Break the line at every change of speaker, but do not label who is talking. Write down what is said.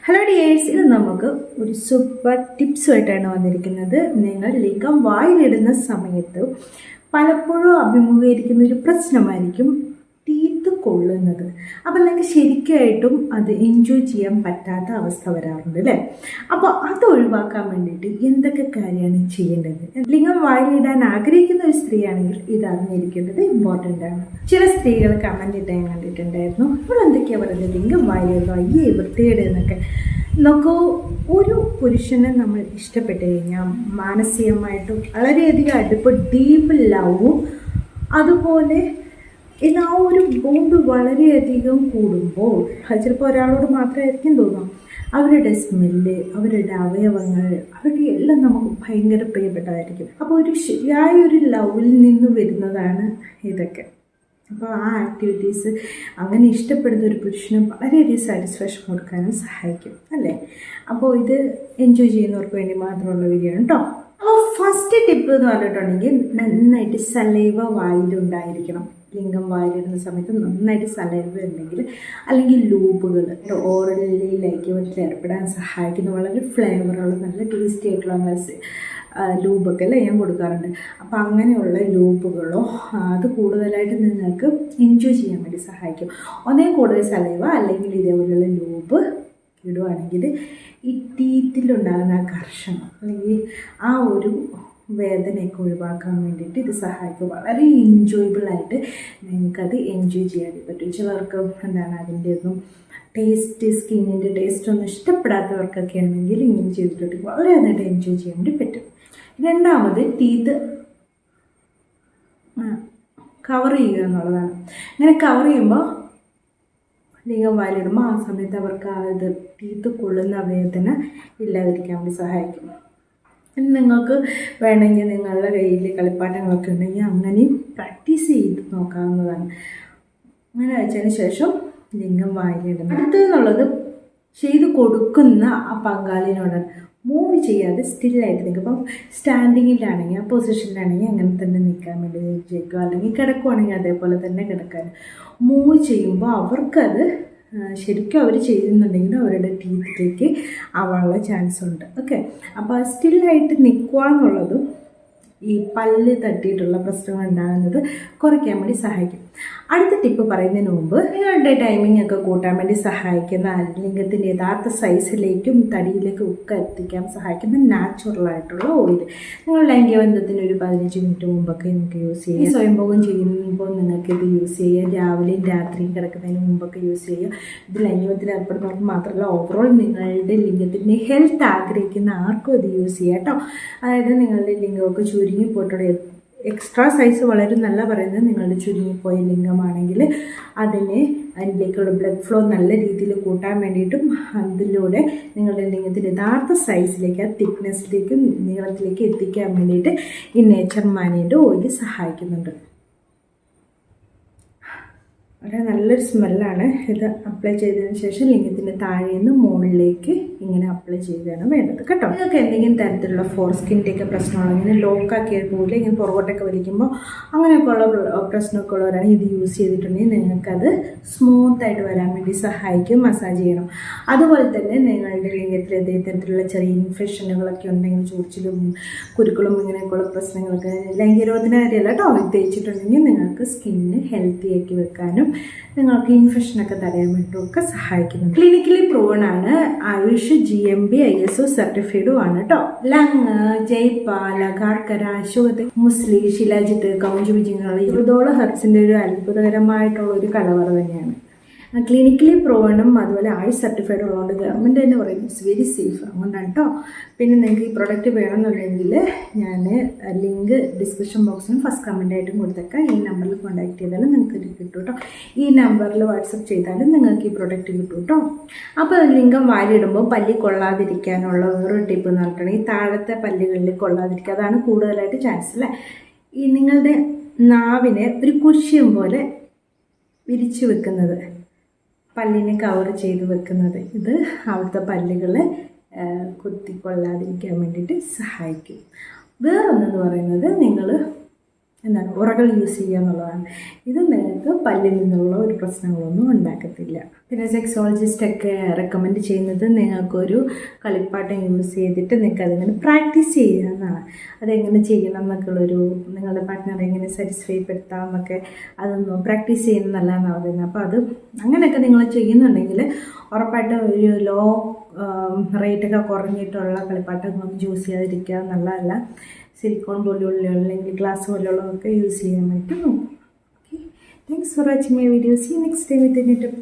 Hello dears, ഇത് നമുക്ക് ഒരു സൂപ്പർ ടിപ്സുമായിട്ടാണ് വന്നിരിക്കുന്നത്. നിങ്ങൾ ലിംഗം വായിലിടുന്ന സമയത്ത് പലപ്പോഴും അഭിമുഖീകരിക്കുന്ന ഒരു പ്രശ്നമായിരിക്കും ടീത്ത് കൊള്ളുന്നത്. അപ്പം നിങ്ങൾക്ക് ശരിക്കായിട്ടും അത് എൻജോയ് ചെയ്യാൻ പറ്റാത്ത അവസ്ഥ വരാറുണ്ട് അല്ലേ? അപ്പോൾ അത് ഒഴിവാക്കാൻ വേണ്ടിയിട്ട് എന്തൊക്കെ കാര്യമാണ് ചെയ്യേണ്ടത്? ലിംഗം വായിലിടാൻ ആഗ്രഹിക്കുന്ന ഒരു സ്ത്രീയാണെങ്കിൽ ഇത് അറിഞ്ഞിരിക്കേണ്ടത് ഇമ്പോർട്ടൻ്റ് ആണ്. ചില സ്ത്രീകൾ കമൻറ്റ് ഇട്ട് ഞാൻ കണ്ടിട്ടുണ്ടായിരുന്നു, ഇപ്പോൾ എന്തൊക്കെയാണ് പറയുന്നത്, ലിംഗം വായിലിടുന്നു, അയ്യേ വൃത്തികേട് എന്നൊക്കെ. നോക്കൂ, ഒരു പുരുഷനെ നമ്മൾ ഇഷ്ടപ്പെട്ട് കഴിഞ്ഞാൽ മാനസികമായിട്ടും വളരെയധികം അടുപ്പ്, ഡീപ്പ് ലവും അതുപോലെ ആ ഒരു ബോണ്ട് വളരെയധികം കൂടുമ്പോൾ അത് ചിലപ്പോൾ ഒരാളോട് മാത്രമായിരിക്കും തോന്നാം, അവരുടെ സ്മെല്ല്, അവരുടെ അവയവങ്ങൾ, അവരുടെ എല്ലാം നമുക്ക് ഭയങ്കര പ്രിയപ്പെട്ടതായിരിക്കും. അപ്പോൾ ഒരു ശരിയായ ഒരു ലവിൽ നിന്ന് വരുന്നതാണ് ഇതൊക്കെ. അപ്പോൾ ആ ആക്ടിവിറ്റീസ് അങ്ങനെ ഇഷ്ടപ്പെടുന്ന ഒരു പുരുഷന് വളരെയധികം സാറ്റിസ്ഫാക്ഷൻ കൊടുക്കാനും സഹായിക്കും അല്ലേ? അപ്പോൾ ഇത് എൻജോയ് ചെയ്യുന്നവർക്ക് വേണ്ടി മാത്രമുള്ള വീഡിയോ ആണ് കേട്ടോ. അപ്പോൾ ഫസ്റ്റ് ടിപ്പ് എന്ന് പറഞ്ഞിട്ടുണ്ടെങ്കിൽ നന്നായിട്ട് സലൈവ വായിലുണ്ടായിരിക്കണം. ലിംഗം വായിലിടുന്ന സമയത്ത് നന്നായിട്ട് സലൈവ ഉണ്ടെങ്കിൽ, അല്ലെങ്കിൽ ലൂബുകൾ ഓറലി ലൈക്യത്തിൽ ഏർപ്പെടാൻ സഹായിക്കുന്ന വളരെ ഫ്ലേവറുള്ള നല്ല ടേസ്റ്റി ആയിട്ടുള്ള ലൂബൊക്കെ അല്ലേ ഞാൻ കൊടുക്കാറുണ്ട്. അപ്പോൾ അങ്ങനെയുള്ള ലൂബുകളോ അത് കൂടുതലായിട്ട് നിങ്ങൾക്ക് എൻജോയ് ചെയ്യാൻ വേണ്ടി സഹായിക്കും. ഒന്നേ കൂടുതൽ സലൈവ അല്ലെങ്കിൽ ഇതേപോലെയുള്ള ലൂബ് ഇടുവാണെങ്കിൽ ഈ ടീത്തിലുണ്ടാകുന്ന ആ കർഷണം അല്ലെങ്കിൽ ആ ഒരു വേദനയൊക്കെ ഒഴിവാക്കാൻ വേണ്ടിയിട്ട് ഇത് സഹായിക്കും. വളരെ എൻജോയബിളായിട്ട് നിങ്ങൾക്കത് എൻജോയ് ചെയ്യാൻ പറ്റും. ചിലർക്ക് അതിൻ്റെ ഒന്നും ടേസ്റ്റ്, സ്കിന്നിൻ്റെ ടേസ്റ്റ് ഒന്നും ഇഷ്ടപ്പെടാത്തവർക്കൊക്കെ ആണെങ്കിൽ ഇങ്ങനെ ചെയ്തിട്ട് വളരെ നന്നായിട്ട് എൻജോയ് ചെയ്യാൻ വേണ്ടി പറ്റും. രണ്ടാമത് ടീത്ത് കവർ ചെയ്യുക എന്നുള്ളതാണ്. അങ്ങനെ കവർ ചെയ്യുമ്പോൾ ലിംഗം വായിലിടുമ്പോൾ ആ സമയത്ത് അവർക്ക് അത് ടീത്ത് കൊള്ളുന്ന വേദന ഇല്ലാതിരിക്കാൻ വേണ്ടി സഹായിക്കും. നിങ്ങൾക്ക് വേണമെങ്കിൽ നിങ്ങളുടെ കയ്യിൽ കളിപ്പാട്ടങ്ങളൊക്കെ ഉണ്ടെങ്കിൽ അങ്ങനെയും പ്രാക്ടീസ് ചെയ്ത് നോക്കാവുന്നതാണ്. അങ്ങനെ വെച്ചതിന് ശേഷം ലിംഗം വായിലിടുന്നത്. അടുത്തതെന്നുള്ളത് ചെയ്ത് കൊടുക്കുന്ന ആ പങ്കാളിനോട് മൂവ് ചെയ്യാതെ സ്റ്റില്ലായിട്ട് നിൽക്കും. അപ്പം സ്റ്റാൻഡിങ്ങിലാണെങ്കിൽ ആ പൊസിഷനിലാണെങ്കിൽ അങ്ങനെ തന്നെ നിൽക്കാൻ വേണ്ടി വിജയിക്കുക, അല്ലെങ്കിൽ കിടക്കുവാണെങ്കിൽ അതേപോലെ തന്നെ കിടക്കാൻ. മൂവ് ചെയ്യുമ്പോൾ അവർക്കത് ശരിക്കും അവർ ചെയ്യുന്നുണ്ടെങ്കിൽ അവരുടെ ടീത്തിലേക്ക് ആവാനുള്ള ചാൻസ് ഉണ്ട്. ഓക്കെ, അപ്പോൾ സ്റ്റില്ലായിട്ട് നിൽക്കുക എന്നുള്ളതും ഈ പല്ല് തട്ടിയിട്ടുള്ള പ്രശ്നങ്ങൾ ഉണ്ടാകുന്നത് കുറയ്ക്കാൻ വേണ്ടി സഹായിക്കും. അടുത്ത ടിപ്പ് പറയുന്നതിന് മുമ്പ് നിങ്ങളുടെ ടൈമിംഗ് ഒക്കെ കൂട്ടാൻ വേണ്ടി സഹായിക്കുന്ന, ലിംഗത്തിൻ്റെ യഥാർത്ഥ സൈസിലേക്കും തടിയിലേക്കും ഒക്കെ എത്തിക്കാൻ സഹായിക്കുന്ന നാച്ചുറലായിട്ടുള്ള ഓയിൽ നിങ്ങൾ ലൈംഗികബന്ധത്തിന് ഒരു 15 മിനിറ്റ് മുമ്പൊക്കെ നിങ്ങൾക്ക് യൂസ് ചെയ്യാം. സ്വയംഭോഗം ചെയ്യുമ്പോൾ നിങ്ങൾക്ക് ഇത് യൂസ് ചെയ്യാം. രാവിലെയും രാത്രിയും കിടക്കുന്നതിന് മുമ്പൊക്കെ യൂസ് ചെയ്യുക. ഇത് ലൈംഗികബന്ധത്തിൽ ഏർപ്പെടുന്നവർക്ക് മാത്രമല്ല, ഓവറോൾ നിങ്ങളുടെ ലിംഗത്തിൻ്റെ ഹെൽത്ത് ആഗ്രഹിക്കുന്ന ആർക്കും ഇത് യൂസ് ചെയ്യാം കേട്ടോ. അതായത് നിങ്ങളുടെ ലിംഗമൊക്കെ ചുരുങ്ങിപ്പോയിട്ടുള്ള എക്സ്ട്രാ സൈസ് വളരെ നല്ല പറയുന്നത്, നിങ്ങളുടെ ചുരുങ്ങിപ്പോയ ലിംഗമാണെങ്കിൽ അതിലേക്കുള്ള ബ്ലഡ് ഫ്ലോ നല്ല രീതിയിൽ കൂട്ടാൻ വേണ്ടിയിട്ടും അതിലൂടെ നിങ്ങളുടെ ലിംഗത്തിൻ്റെ യഥാർത്ഥ സൈസിലേക്ക്, ആ തിക്നെസ്സിലേക്കും നീളത്തിലേക്ക് എത്തിക്കാൻ വേണ്ടിയിട്ട് ഈ നേച്ചർ മാനിൻ്റെ ഓയിൽ സഹായിക്കുന്നുണ്ട്. വളരെ നല്ലൊരു സ്മെല്ലാണ്. ഇത് അപ്ലൈ ചെയ്തതിന് ശേഷം ലിംഗത്തിൻ്റെ താഴെ നിന്ന് മുകളിലേക്ക് ഇങ്ങനെ അപ്ലൈ ചെയ്താണ് വേണ്ടത് കേട്ടോ. നിങ്ങൾക്ക് എന്തെങ്കിലും തരത്തിലുള്ള ഫോർസ്കിൻ്റെയൊക്കെ പ്രശ്നമുള്ള, ഇങ്ങനെ ലോക്കാക്കിയ പോലെ ഇങ്ങനെ പുറകോട്ടൊക്കെ വലിക്കുമ്പോൾ അങ്ങനെയൊക്കെയുള്ള പ്രശ്നമൊക്കെ ഉള്ളവരാണ് ഇത് യൂസ് ചെയ്തിട്ടുണ്ടെങ്കിൽ നിങ്ങൾക്കത് സ്മൂത്തായിട്ട് വരാൻ വേണ്ടി സഹായിക്കും. മസാജ് ചെയ്യണം. അതുപോലെ തന്നെ നിങ്ങളുടെ ലിംഗത്തിൽ എന്തെങ്കിലും തരത്തിലുള്ള ചെറിയ ഇൻഫെക്ഷനുകളൊക്കെ ഉണ്ടെങ്കിൽ, ചൊറിച്ചിലും കുരുക്കളും ഇങ്ങനെയൊക്കെയുള്ള പ്രശ്നങ്ങളൊക്കെ ലൈംഗികരോധന കാര്യമല്ല കേട്ടോ, ഇത് തേച്ചിട്ടുണ്ടെങ്കിൽ നിങ്ങൾക്ക് സ്കിന്ന് ഹെൽത്തി ആക്കി വെക്കാനും നിങ്ങൾക്ക് ഇൻഫെക്ഷനൊക്കെ തടയാൻ വേണ്ടിയൊക്കെ സഹായിക്കുന്നു. ക്ലിനിക്കലി പ്രൂവൺ ആണ്. ആയുഷ് GMB ISO സർട്ടിഫൈഡും ആണ് കേട്ടോ. ലങ്, ജയ്പാല, ഗാർക്കര, അശോക്, മുസ്ലി, ശിലാജിത്ത്, കൗഞ്ചി വിജിങ്ങളുള്ള 20ഓളം ഹെർബ്സിൻ്റെ ഒരു അത്ഭുതകരമായിട്ടുള്ള ഒരു കലവറ തന്നെയാണ്. ക്ലിനിക്കലി പ്രൂവണും അതുപോലെ ആയുഷ് സർട്ടിഫൈഡ് ഉള്ളതുകൊണ്ട് ഗവൺമെൻറ് തന്നെ പറയും ഇറ്റ്സ് വെരി സേഫ്. അതുകൊണ്ടാണ് കേട്ടോ. പിന്നെ നിങ്ങൾക്ക് ഈ പ്രൊഡക്റ്റ് വേണമെന്നുണ്ടെങ്കിൽ ഞാൻ ലിങ്ക് ഡിസ്ക്രിപ്ഷൻ ബോക്സിനും ഫസ്റ്റ് കമൻറ്റായിട്ടും കൊടുത്തേക്കാം. ഈ നമ്പറിൽ കോൺടാക്ട് ചെയ്താലും നിങ്ങൾക്ക് ഇത് കിട്ടും കേട്ടോ. ഈ നമ്പറിൽ വാട്സപ്പ് ചെയ്താലും നിങ്ങൾക്ക് ഈ പ്രൊഡക്റ്റ് കിട്ടും കേട്ടോ. അപ്പോൾ ലിംഗം വാരിയിടുമ്പോൾ പല്ലി കൊള്ളാതിരിക്കാനുള്ള വേറൊരു ടിപ്പ് എന്ന് പറഞ്ഞിട്ടുണ്ടെങ്കിൽ താഴത്തെ പല്ലുകളിൽ കൊള്ളാതിരിക്കുക. അതാണ് കൂടുതലായിട്ട് ചാൻസ് അല്ലേ. ഈ നിങ്ങളുടെ നാവിനെ ഒരു കുഷ്യം പോലെ വിരിച്ചു വെക്കുന്നത്, പല്ലിനെ കവർ ചെയ്ത് വെക്കുന്നത്, ഇത് അവിടുത്തെ പല്ലുകളെ കുത്തിക്കൊള്ളാതിരിക്കാൻ വേണ്ടിയിട്ട് സഹായിക്കും. വേറൊന്നെന്ന് പറയുന്നത്, നിങ്ങൾ എന്താണ് ഉറകൾ യൂസ് ചെയ്യുക എന്നുള്ളതാണ്. ഇത് നിങ്ങൾക്ക് പല്ലിൽ നിന്നുള്ള ഒരു പ്രശ്നങ്ങളൊന്നും ഉണ്ടാക്കത്തില്ല. പിന്നെ സെക്സോളജിസ്റ്റൊക്കെ റെക്കമെൻഡ് ചെയ്യുന്നത് നിങ്ങൾക്കൊരു കളിപ്പാട്ടം യൂസ് ചെയ്തിട്ട് നിങ്ങൾക്ക് അതിങ്ങനെ പ്രാക്ടീസ് ചെയ്യുക എന്നാണ്. അതെങ്ങനെ ചെയ്യണം എന്നൊക്കെയുള്ളൊരു നിങ്ങളുടെ പാർട്ട്ണറെ എങ്ങനെ സാറ്റിസ്ഫൈ പെടുത്താം എന്നൊക്കെ അതൊന്നും പ്രാക്ടീസ് ചെയ്യുന്നത് നല്ലതെന്നാണ് പറയുന്നത്. അപ്പോൾ അത് അങ്ങനെയൊക്കെ നിങ്ങൾ ചെയ്യുന്നുണ്ടെങ്കിൽ ഉറപ്പായിട്ടും ഒരു ലോ റേറ്റൊക്കെ കുറഞ്ഞിട്ടുള്ള കളിപ്പാട്ടങ്ങളൊന്നും ചൂസ് ചെയ്യാതിരിക്കുക നല്ലതല്ല. സിലിക്കോൺ പോലെയുള്ള അല്ലെങ്കിൽ ഗ്ലാസ് പോലെയുള്ളതൊക്കെ യൂസ് ചെയ്യാൻ വേണ്ടി നോക്കും. Okay, thanks for watching my video. See next time with a new tip.